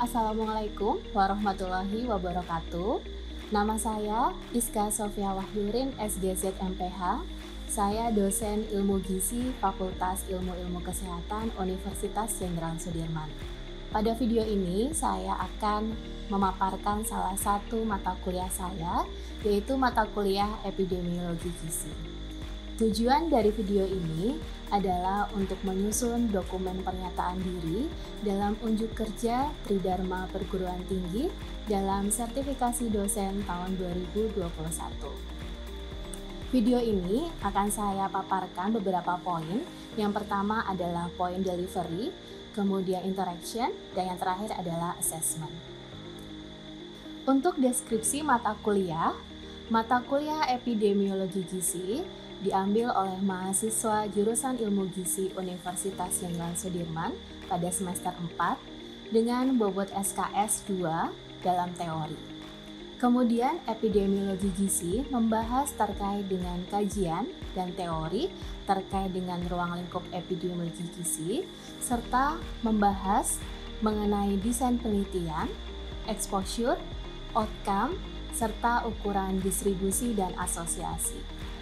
Assalamualaikum warahmatullahi wabarakatuh. Nama saya Iska Sofia Wahyurin, SGZ MPH. Saya dosen Ilmu Gizi Fakultas Ilmu-Ilmu Kesehatan Universitas Jenderal Sudirman. Pada video ini saya akan memaparkan salah satu mata kuliah saya, yaitu mata kuliah Epidemiologi Gizi. Tujuan dari video ini adalah untuk menyusun dokumen pernyataan diri dalam unjuk kerja Tridharma Perguruan Tinggi dalam sertifikasi dosen tahun 2021. Video ini akan saya paparkan beberapa poin. Yang pertama adalah poin delivery, kemudian interaction, dan yang terakhir adalah assessment. Untuk deskripsi mata kuliah Epidemiologi Gizi diambil oleh mahasiswa jurusan Ilmu Gizi Universitas Jenderal Sudirman pada semester 4 dengan bobot SKS 2 dalam teori. Kemudian Epidemiologi Gizi membahas terkait dengan kajian dan teori terkait dengan ruang lingkup epidemiologi gizi, serta membahas mengenai desain penelitian, exposure, outcome, serta ukuran distribusi dan asosiasi.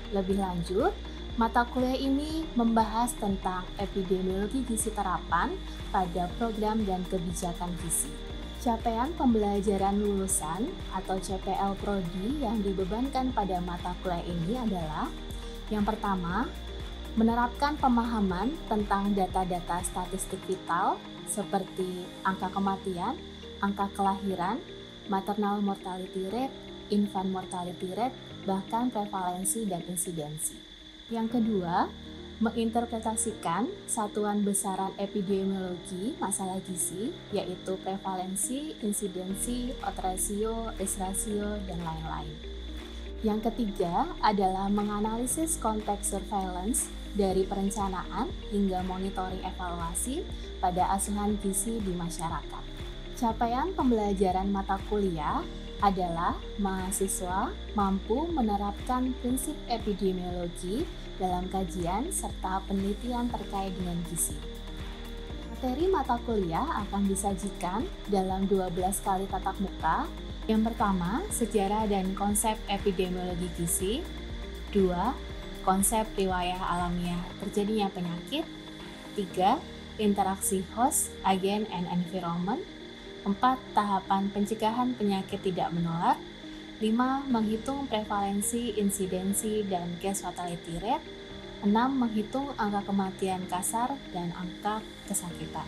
Lebih lanjut, mata kuliah ini membahas tentang epidemiologi gizi terapan pada program dan kebijakan gizi. Capaian pembelajaran lulusan atau CPL Prodi yang dibebankan pada mata kuliah ini adalah: yang pertama, menerapkan pemahaman tentang data-data statistik vital seperti angka kematian, angka kelahiran, maternal mortality rate, infant mortality rate, bahkan prevalensi dan insidensi. Yang kedua, menginterpretasikan satuan besaran epidemiologi masalah gizi, yaitu prevalensi, insidensi, odds ratio, risk ratio, dan lain-lain. Yang ketiga adalah menganalisis konteks surveillance dari perencanaan hingga monitoring evaluasi pada asuhan gizi di masyarakat. Capaian pembelajaran mata kuliah adalah mahasiswa mampu menerapkan prinsip epidemiologi dalam kajian serta penelitian terkait dengan gizi. Materi mata kuliah akan disajikan dalam 12 kali tatap muka. Yang pertama, sejarah dan konsep epidemiologi gizi. 2. Konsep riwayah alamiah terjadinya penyakit. 3. Interaksi host, agen, and environment. 4. Tahapan pencegahan penyakit tidak menular. 5. Menghitung prevalensi, insidensi, dan case fatality rate. 6. Menghitung angka kematian kasar dan angka kesakitan.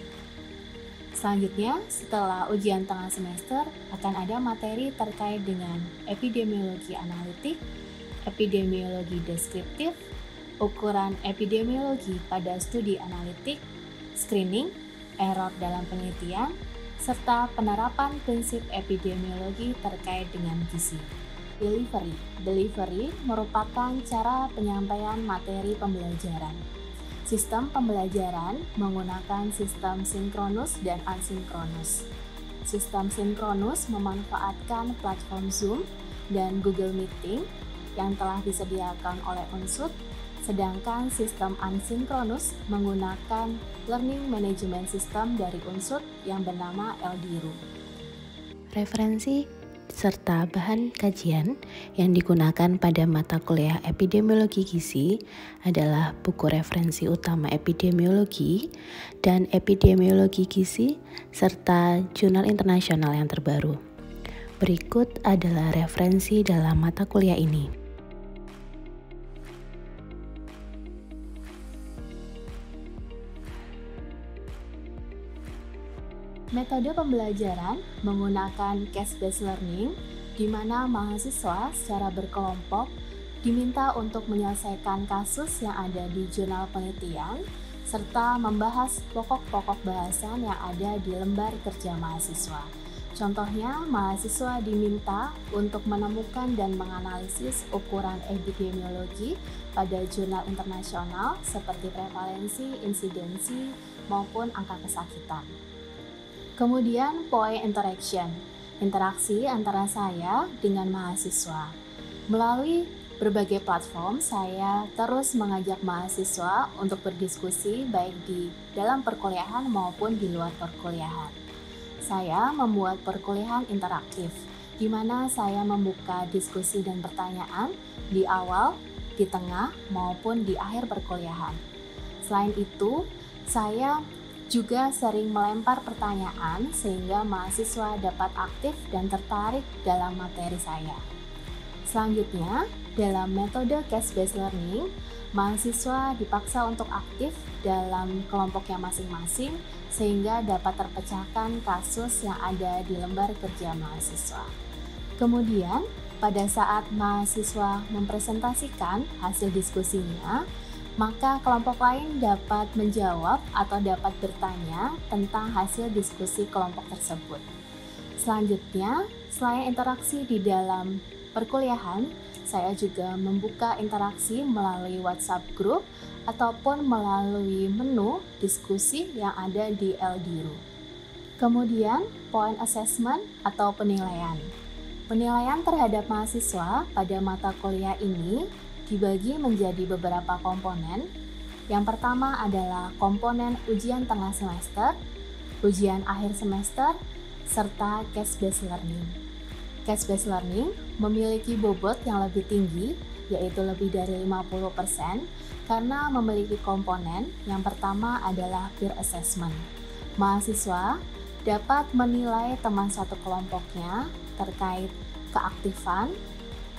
Selanjutnya, setelah ujian tengah semester, akan ada materi terkait dengan epidemiologi analitik, epidemiologi deskriptif, ukuran epidemiologi pada studi analitik, screening, error dalam penelitian, serta penerapan prinsip epidemiologi terkait dengan gizi. Delivery merupakan cara penyampaian materi pembelajaran. Sistem pembelajaran menggunakan sistem sinkronus dan asinkronus. Sistem sinkronus memanfaatkan platform Zoom dan Google Meeting yang telah disediakan oleh Unsud, sedangkan sistem asinkronus menggunakan Learning Management System dari Unsud yang bernama LDRU. Referensi serta bahan kajian yang digunakan pada mata kuliah Epidemiologi Gizi adalah buku referensi utama epidemiologi dan epidemiologi gizi serta jurnal internasional yang terbaru. Berikut adalah referensi dalam mata kuliah ini. Metode pembelajaran menggunakan case-based learning, di mana mahasiswa secara berkelompok diminta untuk menyelesaikan kasus yang ada di jurnal penelitian, serta membahas pokok-pokok bahasan yang ada di lembar kerja mahasiswa. Contohnya, mahasiswa diminta untuk menemukan dan menganalisis ukuran epidemiologi pada jurnal internasional seperti prevalensi, insidensi, maupun angka kesakitan. Kemudian poin interaction, interaksi antara saya dengan mahasiswa. Melalui berbagai platform, saya terus mengajak mahasiswa untuk berdiskusi baik di dalam perkuliahan maupun di luar perkuliahan. saya membuat perkuliahan interaktif, di mana saya membuka diskusi dan pertanyaan di awal, di tengah, maupun di akhir perkuliahan. Selain itu, saya juga sering melempar pertanyaan sehingga mahasiswa dapat aktif dan tertarik dalam materi saya. Selanjutnya, dalam metode case-based learning, mahasiswa dipaksa untuk aktif dalam kelompoknya masing-masing sehingga dapat terpecahkan kasus yang ada di lembar kerja mahasiswa. Kemudian, pada saat mahasiswa mempresentasikan hasil diskusinya, maka kelompok lain dapat menjawab atau dapat bertanya tentang hasil diskusi kelompok tersebut. Selanjutnya, selain interaksi di dalam perkuliahan, saya juga membuka interaksi melalui WhatsApp group ataupun melalui menu diskusi yang ada di LDRU. Kemudian, point assessment atau penilaian. Penilaian terhadap mahasiswa pada mata kuliah ini dibagi menjadi beberapa komponen. Yang pertama adalah komponen ujian tengah semester, ujian akhir semester, serta case-based learning. Case-based learning memiliki bobot yang lebih tinggi, yaitu lebih dari 50%, karena memiliki komponen yang pertama adalah peer assessment. Mahasiswa dapat menilai teman satu kelompoknya terkait keaktifan,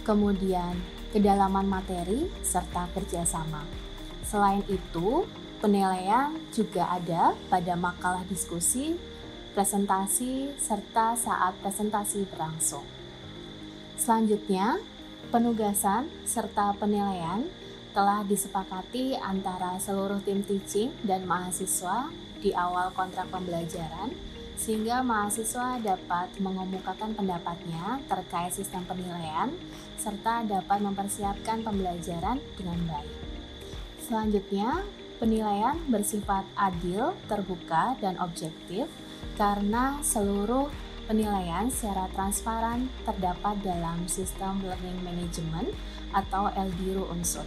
kemudian kedalaman materi, serta kerjasama. Selain itu, penilaian juga ada pada makalah diskusi, presentasi, serta saat presentasi berlangsung. Selanjutnya, penugasan serta penilaian telah disepakati antara seluruh tim teaching dan mahasiswa di awal kontrak pembelajaran, sehingga mahasiswa dapat mengemukakan pendapatnya terkait sistem penilaian, serta dapat mempersiapkan pembelajaran dengan baik. Selanjutnya, penilaian bersifat adil, terbuka, dan objektif, karena seluruh penilaian secara transparan terdapat dalam sistem learning management atau LDRU Unsur.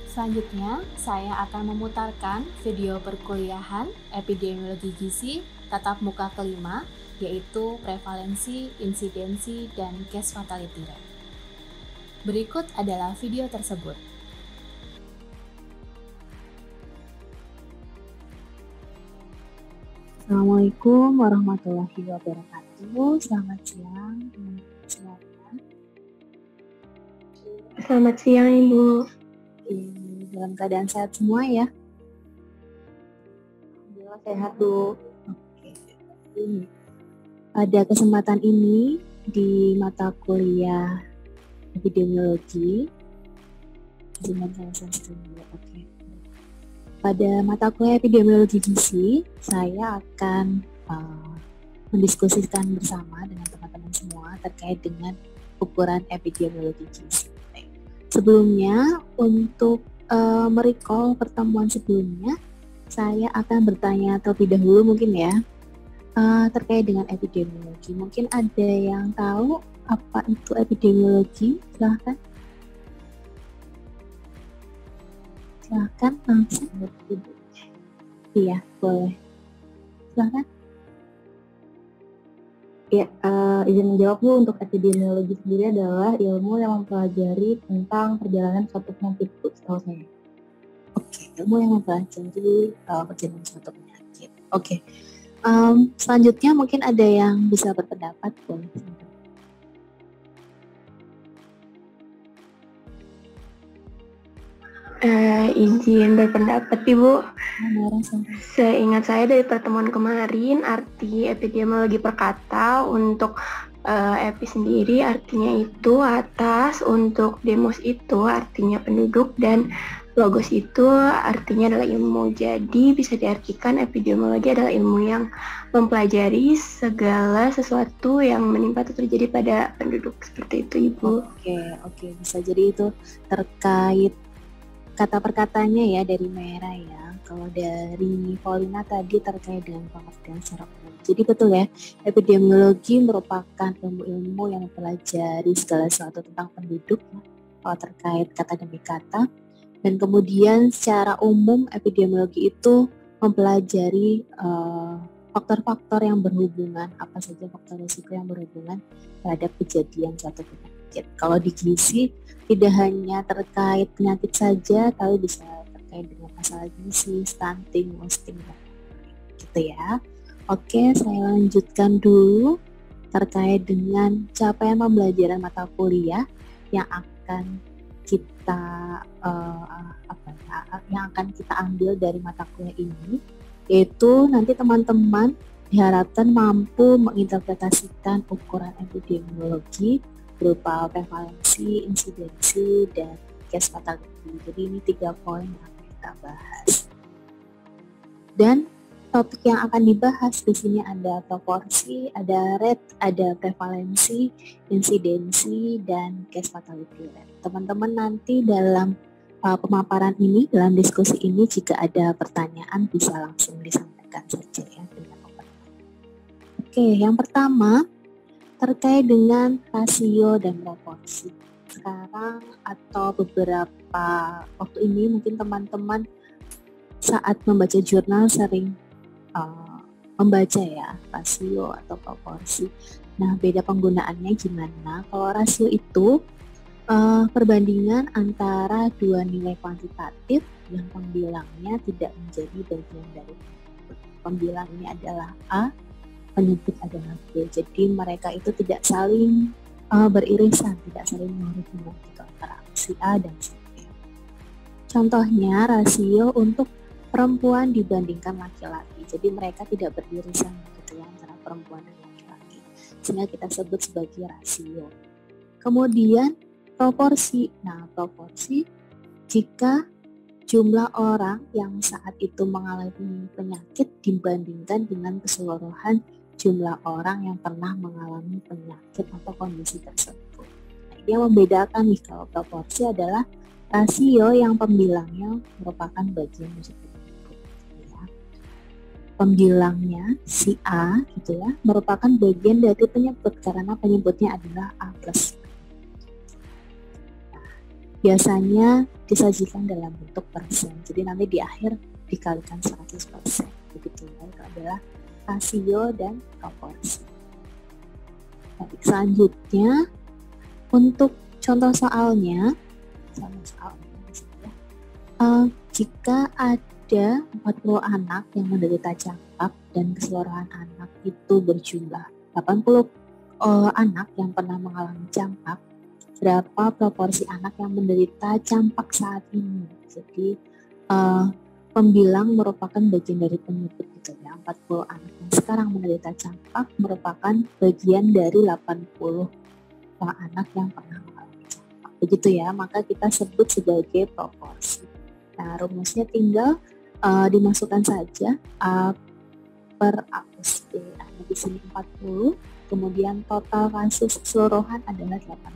Selanjutnya, saya akan memutarkan video perkuliahan epidemiologi gizi tatap muka kelima, yaitu prevalensi, insidensi, dan case fatality rate. Berikut adalah video tersebut. Assalamualaikum warahmatullahi wabarakatuh. Selamat siang teman-teman semuanya. Selamat siang Ibu. Dalam keadaan sehat semua ya? Alhamdulillah sehat Bu. Pada kesempatan ini di mata kuliah epidemiologi, pada mata kuliah epidemiologi gizi, saya akan mendiskusikan bersama dengan teman-teman semua terkait dengan ukuran epidemiologi gizi. Sebelumnya, untuk merecall pertemuan sebelumnya, saya akan bertanya terlebih dahulu mungkin ya, terkait dengan epidemiologi. Mungkin ada yang tahu apa itu epidemiologi? Silahkan. Silahkan langsung. Iya, boleh. Silahkan. Ya, izin menjawab Bu, untuk epidemiologi sendiri adalah ilmu yang mempelajari tentang perjalanan suatu penyakit, Bu, setahu saya. Oke, ilmu yang mempelajari perjalanan suatu penyakit. Oke. Selanjutnya mungkin ada yang bisa berpendapat, boleh. Izin berpendapat Ibu. Seingat saya dari pertemuan kemarin, arti epidemiologi per kata untuk epi sendiri artinya itu atas, untuk demos itu artinya penduduk, dan logos itu artinya adalah ilmu. Jadi bisa diartikan epidemiologi adalah ilmu yang mempelajari segala sesuatu yang menimpa atau terjadi pada penduduk. Seperti itu Ibu. Oke, bisa jadi itu terkait kata perkatanya ya dari Merah ya. Kalau dari Paulina tadi terkait dengan pengertian secara umum. Jadi betul ya, epidemiologi merupakan ilmu-ilmu yang mempelajari segala sesuatu tentang penduduk kalau terkait kata demi kata. Dan kemudian secara umum epidemiologi itu mempelajari faktor-faktor yang berhubungan, apa saja faktor risiko yang berhubungan terhadap kejadian suatu penyakit. Kalau di gizi tidak hanya terkait penyakit saja, tapi bisa terkait dengan masalah gizi, stunting, wasting, dan lain-lain gitu ya. Oke, saya lanjutkan dulu terkait dengan capaian pembelajaran mata kuliah yang akan kita ambil dari mata kuliah ini, yaitu nanti teman-teman diharapkan mampu menginterpretasikan ukuran epidemiologi berupa prevalensi, insidensi, dan case fatality. Jadi ini 3 poin yang akan kita bahas. Dan topik yang akan dibahas di sini ada proporsi, ada rate, ada prevalensi, insidensi, dan case fatality rate. Teman-teman nanti dalam pemaparan ini, dalam diskusi ini, jika ada pertanyaan bisa langsung disampaikan saja ya dengan open. Oke, yang pertama terkait dengan rasio dan proporsi. Sekarang atau beberapa waktu ini mungkin teman-teman saat membaca jurnal sering membaca ya rasio atau proporsi. Nah, beda penggunaannya gimana? Kalau rasio itu perbandingan antara dua nilai kuantitatif yang pembilangnya tidak menjadi bagian dari penyebut. Pembilang ini adalah A, penyebut adalah B. Jadi mereka itu tidak saling beririsan, tidak saling menghubungkan gitu, antara si A dan si B. Contohnya rasio untuk perempuan dibandingkan laki-laki. Jadi mereka tidak beririsan gitu ya antara perempuan dan laki-laki. Sehingga kita sebut sebagai rasio. Kemudian proporsi. Nah, proporsi jika jumlah orang yang saat itu mengalami penyakit dibandingkan dengan keseluruhan jumlah orang yang pernah mengalami penyakit atau kondisi tersebut. Nah, ini yang membedakan nih, kalau proporsi adalah rasio yang pembilangnya merupakan bagian dari penyebut. Ya. Pembilangnya si A gitu ya, merupakan bagian dari penyebut karena penyebutnya adalah A plus. Biasanya disajikan dalam bentuk persen. Jadi nanti di akhir dikalikan 100%. Begitu ya, itu adalah rasio dan proporsi. Baik, selanjutnya untuk contoh soalnya jika ada 40 anak yang menderita campak dan keseluruhan anak itu berjumlah 80 anak yang pernah mengalami campak, berapa proporsi anak yang menderita campak saat ini? Jadi pembilang merupakan bagian dari penyebut gitu ya. 40 anak yang sekarang menderita campak merupakan bagian dari 80 anak yang pernah mengalami campak. Begitu ya, maka kita sebut sebagai proporsi. Nah, rumusnya tinggal dimasukkan saja A per A plus B. Nah, di sini 40, kemudian total kasus keseluruhan adalah 80.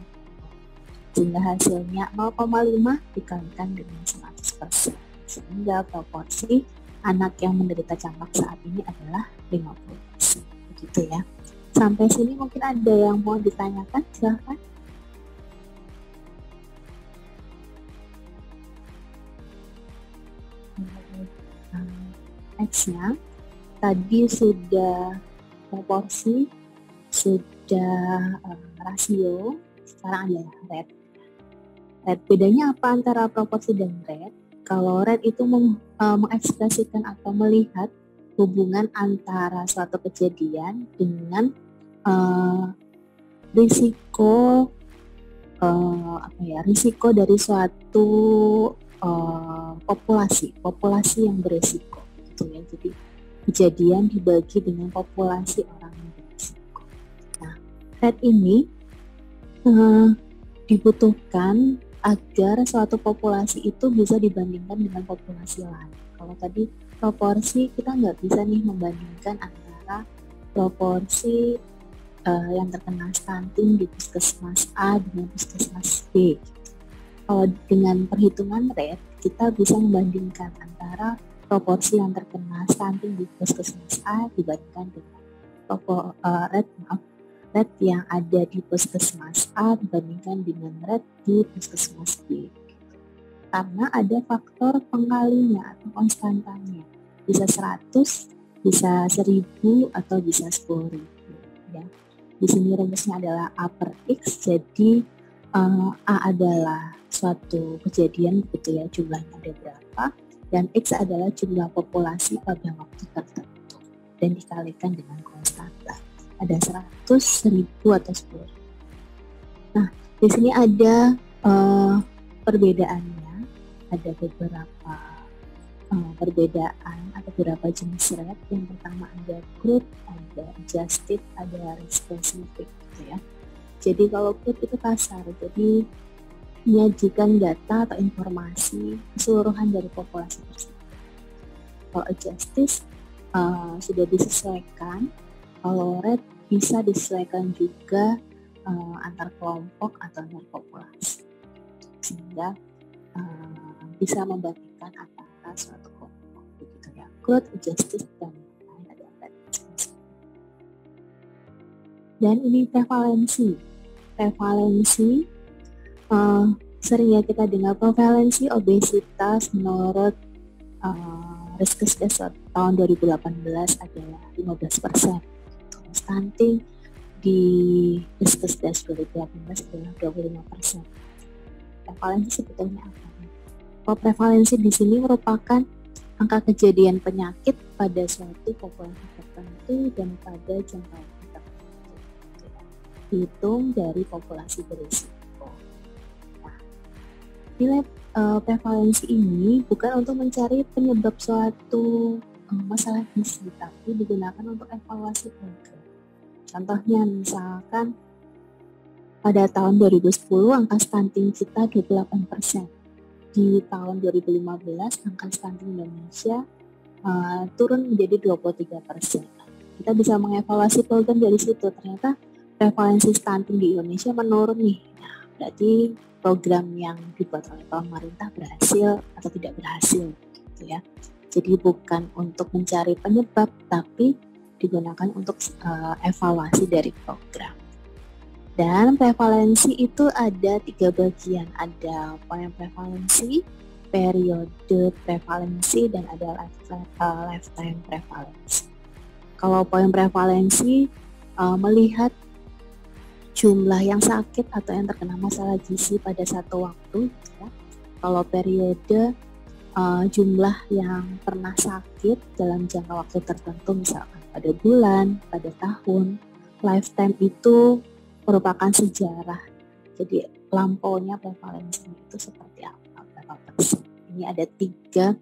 Sehingga hasilnya 0,5 dikalikan dengan 100%. Sehingga proporsi anak yang menderita campak saat ini adalah 50%. Begitu ya. Sampai sini mungkin ada yang mau ditanyakan, silahkan. Nextnya, tadi sudah proporsi, sudah rasio, sekarang ada rate. Rate bedanya apa antara proporsi dan rate? Kalau rate itu mengekspresikan atau melihat hubungan antara suatu kejadian dengan risiko risiko dari suatu populasi yang berisiko gitu ya. Jadi kejadian dibagi dengan populasi orang yang berisiko. Nah, rate ini dibutuhkan agar suatu populasi itu bisa dibandingkan dengan populasi lain. Kalau tadi proporsi, kita nggak bisa nih membandingkan antara proporsi yang terkena stunting di puskesmas A dengan puskesmas B. Kalau dengan perhitungan rate, kita bisa membandingkan antara proporsi yang terkena stunting di puskesmas A dibandingkan dengan rate yang ada di puskesmas A dibandingkan dengan rate di puskesmas B. Karena ada faktor pengalinya atau konstantanya. Bisa 100, bisa 1.000 atau bisa 10.000 ya. Di sini rumusnya adalah A per X, jadi A adalah suatu kejadian gitu ya, jumlahnya ada berapa, dan X adalah jumlah populasi pada waktu tertentu dan dikalikan dengan konstanta. Ada 100, 1.000 atau 10.000. Nah, di sini ada perbedaannya, ada beberapa perbedaan atau beberapa jenis rate. Yang pertama ada crude, ada adjusted, ada rate specific gitu ya. Jadi kalau crude itu kasar, jadi menyajikan data atau informasi keseluruhan dari populasi tersebut. Kalau adjusted sudah disesuaikan, kalau rate bisa disesuaikan juga antar kelompok atau antar populasi, sehingga bisa membandingkan antara suatu kelompok begitu ya. Crude, adjusted, dan lain ada rate. Dan ini prevalensi. Prevalensi sering ya kita dengar prevalensi obesitas menurut Riskesdas tahun 2018 adalah 15%. Stunting di Riskesdas 2018 adalah 25%. Prevalensi sebetulnya apa? Kalau prevalensi di sini merupakan angka kejadian penyakit pada suatu populasi tertentu dan pada jangka waktu tertentu. Hitung dari populasi berisiko. Nah, nilai prevalensi ini bukan untuk mencari penyebab suatu masalah gizi, tapi digunakan untuk evaluasi program. Contohnya misalkan pada tahun 2010 angka stunting kita 28%. Di tahun 2015 angka stunting Indonesia turun menjadi 23%. Kita bisa mengevaluasi program dari situ. Ternyata prevalensi stunting di Indonesia menurun nih. Nah, berarti program yang dibuat oleh pemerintah berhasil atau tidak berhasil gitu ya. Jadi bukan untuk mencari penyebab, tapi digunakan untuk evaluasi dari program. Dan prevalensi itu ada 3 bagian, ada point prevalensi, periode prevalensi, dan ada lifetime prevalensi. Kalau point prevalensi melihat jumlah yang sakit atau yang terkena masalah gizi pada satu waktu ya. Kalau periode jumlah yang pernah sakit dalam jangka waktu tertentu, misalkan pada bulan, pada tahun. Lifetime itu merupakan sejarah. Jadi lampaunya prevalensinya itu seperti apa, berapa persen. Ini ada 3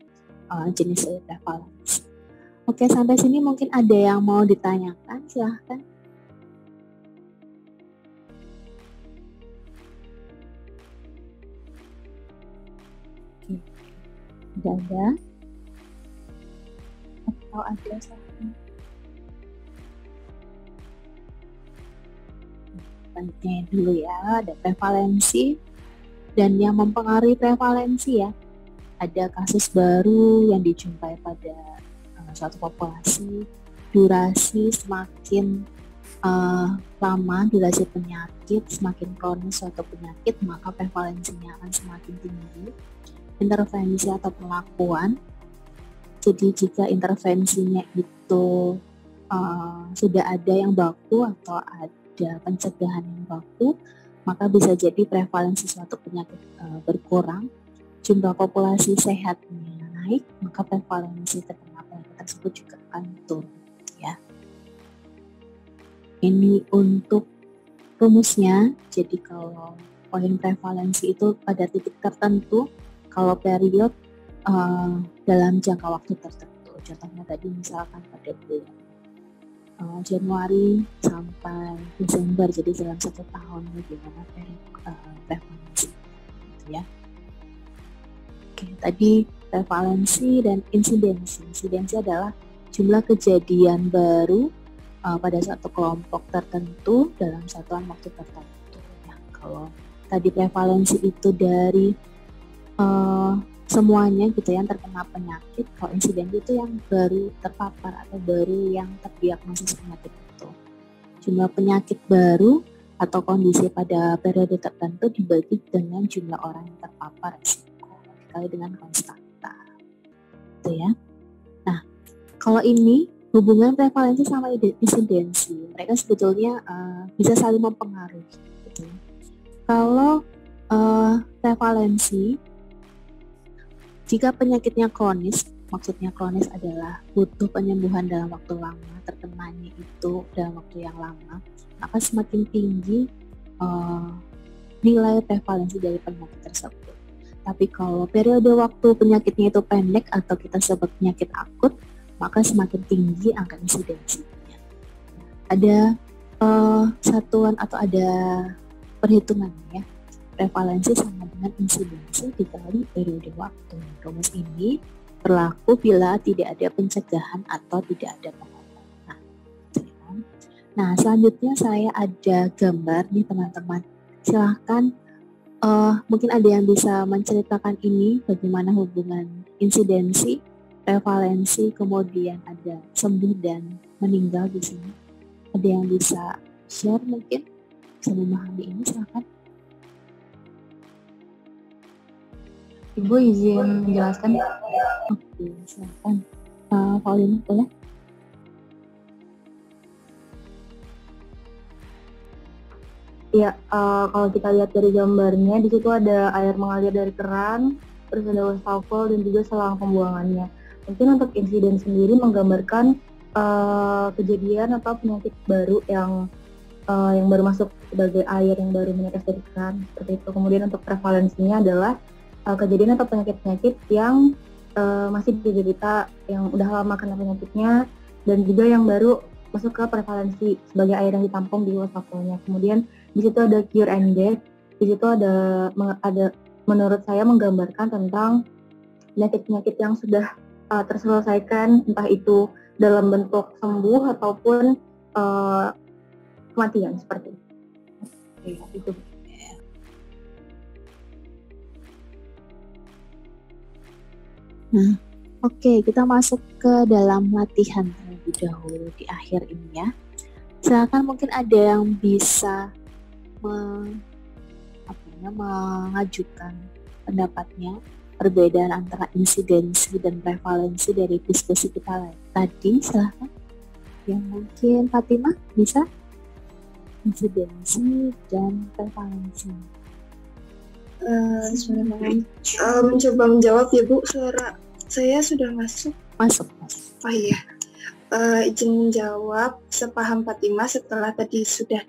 jenis prevalensi. Oke, sampai sini mungkin ada yang mau ditanyakan, silahkan. Oke, tidak ada? Atau ada silahkan. Baiknya dulu ya, ada prevalensi dan yang mempengaruhi prevalensi ya. Ada kasus baru yang dijumpai pada suatu populasi, durasi semakin lama, durasi penyakit, semakin kronis suatu penyakit, maka prevalensinya akan semakin tinggi. Intervensi atau perlakuan, jadi jika intervensinya itu sudah ada yang baku atau ada pencegahan yang baku, maka bisa jadi prevalensi suatu penyakit berkurang, jumlah populasi sehatnya naik, maka prevalensi terkena penyakit tersebut juga akan turun ya. Ini untuk rumusnya. Jadi kalau poin prevalensi itu pada titik tertentu, kalau periode dalam jangka waktu tertentu. Contohnya tadi misalkan pada bulan Januari sampai Desember, jadi dalam 1 tahun bagaimana prevalensi gitu ya. Oke, tadi prevalensi dan insidensi. Insidensi adalah jumlah kejadian baru pada satu kelompok tertentu dalam satuan waktu tertentu. Ya, kalau tadi prevalensi itu dari semuanya gitu yang terkena penyakit, kalau insiden itu yang baru terpapar atau baru yang terdiagnosis penyakit itu. Jumlah penyakit baru atau kondisi pada periode tertentu dibagi dengan jumlah orang yang terpapar risiko dikali dengan konstanta. Gitu ya. Nah, kalau ini hubungan prevalensi sama insidensi, mereka sebetulnya bisa saling mempengaruhi. Gitu. Kalau prevalensi, jika penyakitnya kronis, maksudnya kronis adalah butuh penyembuhan dalam waktu lama, terkenanya itu dalam waktu yang lama, maka semakin tinggi nilai prevalensi dari penyakit tersebut. Tapi kalau periode waktu penyakitnya itu pendek atau kita sebut penyakit akut, maka semakin tinggi angka insidensinya. Ada satuan atau ada perhitungannya ya. Prevalensi sama dengan insidensi dikali periode waktu. Rumus ini berlaku bila tidak ada pencegahan atau tidak ada pengobatan. Nah, selanjutnya saya ada gambar nih teman-teman. Silahkan mungkin ada yang bisa menceritakan ini bagaimana hubungan insidensi, prevalensi, kemudian ada sembuh dan meninggal di sini. Ada yang bisa share mungkin, bisa memahami ini, silakan. Ibu izin menjelaskan. Oke, silakan. Paulina boleh? Ya, kalau kita lihat dari gambarnya, di situ ada air mengalir dari keran, terus ada wastafel dan juga selang pembuangannya. Mungkin untuk insiden sendiri menggambarkan kejadian atau penyakit baru yang baru masuk sebagai air yang baru menetes dari keran, seperti itu. Kemudian untuk prevalensinya adalah kejadian atau penyakit-penyakit yang masih diderita, yang udah lama kena penyakitnya, dan juga yang baru masuk ke prevalensi sebagai air yang ditampung di wastafelnya. Kemudian di situ ada cure and death. Di situ ada menurut saya menggambarkan tentang penyakit-penyakit yang sudah terselesaikan, entah itu dalam bentuk sembuh ataupun kematian seperti itu. Nah, oke, kita masuk ke dalam latihan terlebih dahulu di akhir ini ya. Silakan mungkin ada yang bisa mengajukan pendapatnya, perbedaan antara insidensi dan prevalensi dari diskusi kita tadi. Silakan. Yang mungkin Fatimah bisa insidensi dan prevalensi. Mencoba menjawab ya Bu, suara saya sudah masuk. Masuk. Oh iya, izin menjawab sepaham Fatimah setelah tadi sudah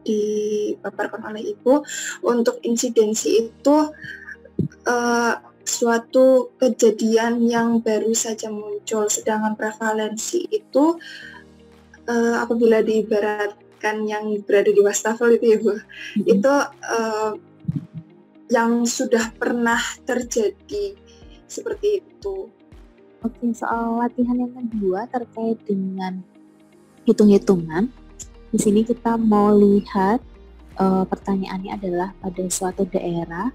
dipaparkan oleh Ibu. Untuk insidensi itu suatu kejadian yang baru saja muncul, sedangkan prevalensi itu apabila diibaratkan yang berada di wastafel itu ya Bu, itu yang sudah pernah terjadi seperti itu. Oke, soal latihan yang kedua terkait dengan hitung-hitungan. Di sini kita mau lihat pertanyaannya adalah pada suatu daerah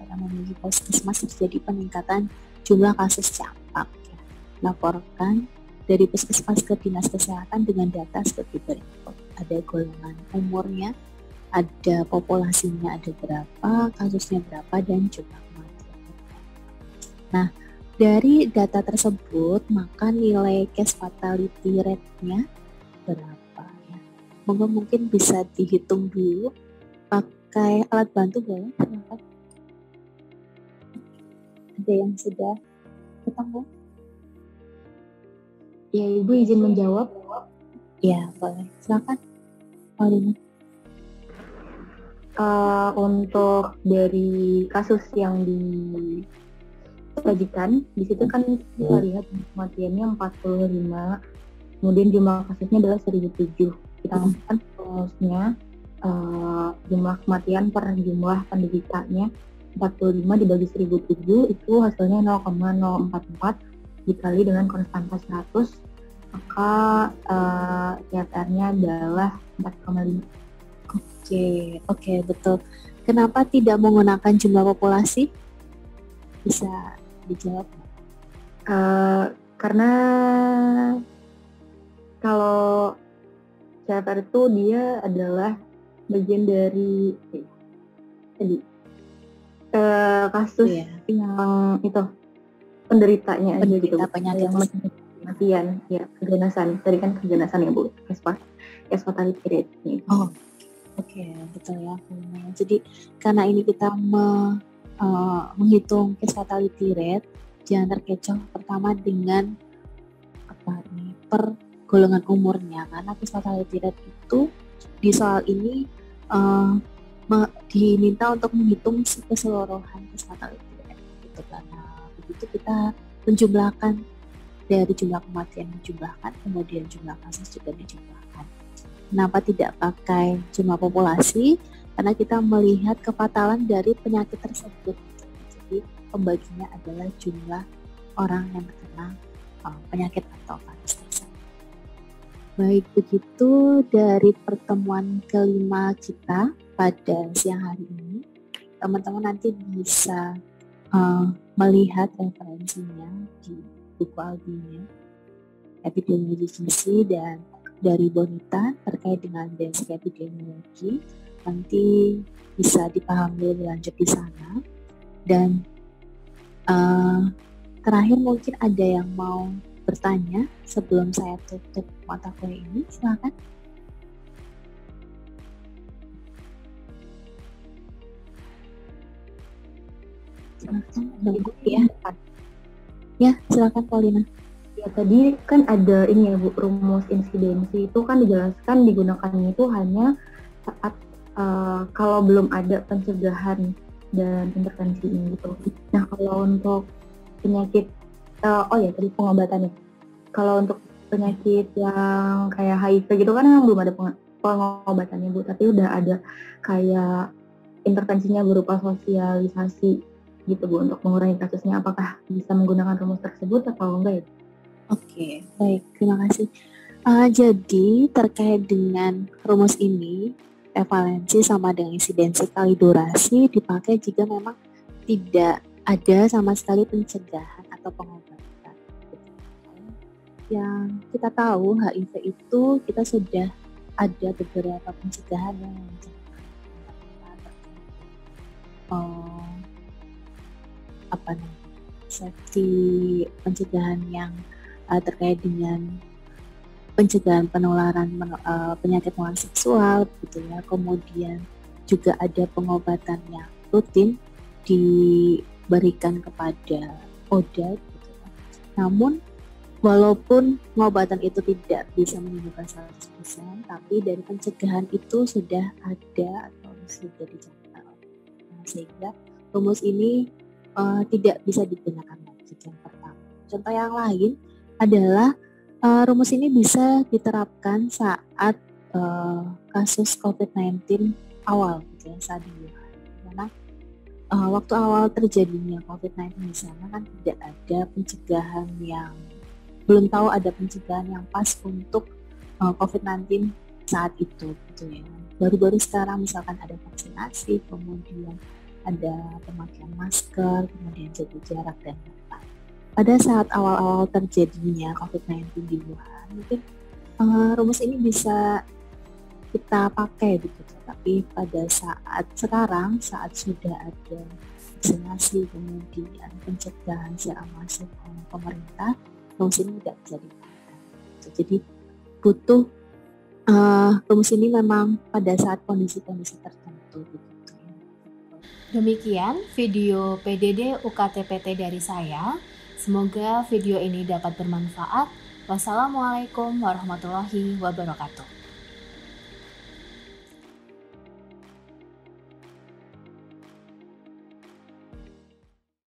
yang memiliki puskesmas terjadi peningkatan jumlah kasus campak. Ya. Laporkan dari puskesmas ke dinas kesehatan dengan data seperti berikut. Ada golongan umurnya, ada populasinya ada berapa, kasusnya berapa, dan jumlah kematian. Nah, dari data tersebut, maka nilai case fatality rate-nya berapa ya? Mungkin bisa dihitung dulu pakai alat bantu boleh? Silakan. Ada yang sudah ketemu? Ya, Ibu izin menjawab? Ya, boleh. Silakan. Paulina. Untuk dari kasus yang disajikan, di situ kan kita lihat kematiannya 45, kemudian jumlah kasusnya adalah 1007. Kita masukkan kasusnya jumlah kematian per jumlah penderitanya 45 dibagi 1007 itu hasilnya 0,044 dikali dengan konstanta 100, maka CFR-nya adalah 4,5. Oke, betul. Kenapa tidak menggunakan jumlah populasi? Bisa dijawab? Karena kalau CFR itu dia adalah bagian dari kasus yang itu penderitanya aja gitu. Penyakit. kematian, ya keganasan. Tadi kan keganasan ya Bu, case fatality rate. Oh, oke, betul ya. Jadi karena ini kita menghitung case fatality rate, jangan terkecoh pertama dengan per golongan umurnya, karena case fatality rate itu di soal ini diminta untuk menghitung keseluruhan case fatality rate gitu. Karena begitu kita menjumlahkan dari jumlah kematian dijumlahkan, kemudian jumlah kasus juga dijumlahkan. Kenapa tidak pakai jumlah populasi? Karena kita melihat kefatalan dari penyakit tersebut. Jadi pembaginya adalah jumlah orang yang terkena penyakit atau virus tersebut. Baik, begitu dari pertemuan kelima kita pada siang hari ini. Teman-teman nanti bisa melihat referensinya di buku Albinya, epidemiologi gizi, dan dari Bonita terkait dengan basic epidemiologi. Nanti bisa dipahami lebih lanjut di sana. Dan terakhir mungkin ada yang mau bertanya sebelum saya tutup mata kuliah ini, silakan. Silakan, ya. Ya, silakan Paulina. Ya tadi kan ada ini ya Bu, rumus insidensi itu kan dijelaskan digunakannya itu hanya saat kalau belum ada pencegahan dan intervensi ini gitu. Nah kalau untuk penyakit, tadi pengobatannya. Kalau untuk penyakit yang kayak HIV gitu kan memang belum ada pengobatannya Bu, tapi udah ada kayak intervensinya berupa sosialisasi gitu Bu untuk mengurangi kasusnya. Apakah bisa menggunakan rumus tersebut atau enggak ya? Oke, baik, terima kasih. Jadi terkait dengan rumus ini, prevalensi sama dengan insidensi kali durasi dipakai jika memang tidak ada sama sekali pencegahan atau pengobatan. Yang kita tahu HIV itu kita sudah ada beberapa pencegahan yang safety pencegahan yang terkait dengan pencegahan penularan penyakit menular seksual gitu ya. Kemudian juga ada pengobatan yang rutin diberikan kepada ODA gitu ya. Namun walaupun pengobatan itu tidak bisa menyembuhkan 100%, tapi dari pencegahan itu sudah ada atau sudah dicatat. Sehingga rumus ini tidak bisa digunakan lagi yang pertama. Contoh yang lain adalah rumus ini bisa diterapkan saat kasus COVID-19 awal gitu ya, saat di Wuhan. Karena waktu awal terjadinya COVID-19 di sana kan tidak ada pencegahan yang, belum tahu ada pencegahan yang pas untuk COVID-19 saat itu gitu ya. Baru-baru sekarang misalkan ada vaksinasi, kemudian ada pemakaian masker, kemudian jaga jarak dan lain-lain. Pada saat awal-awal terjadinya COVID-19 di Wuhan, mungkin rumus ini bisa kita pakai begitu. Tapi pada saat sekarang, saat sudah ada vaksinasi, kemudian pencegahan secara masif oleh pemerintah, rumus ini tidak bisa dipakai. Jadi butuh rumus ini memang pada saat kondisi-kondisi tertentu begitu. Demikian video PDD UKT-PT dari saya. Semoga video ini dapat bermanfaat. Wassalamualaikum warahmatullahi wabarakatuh.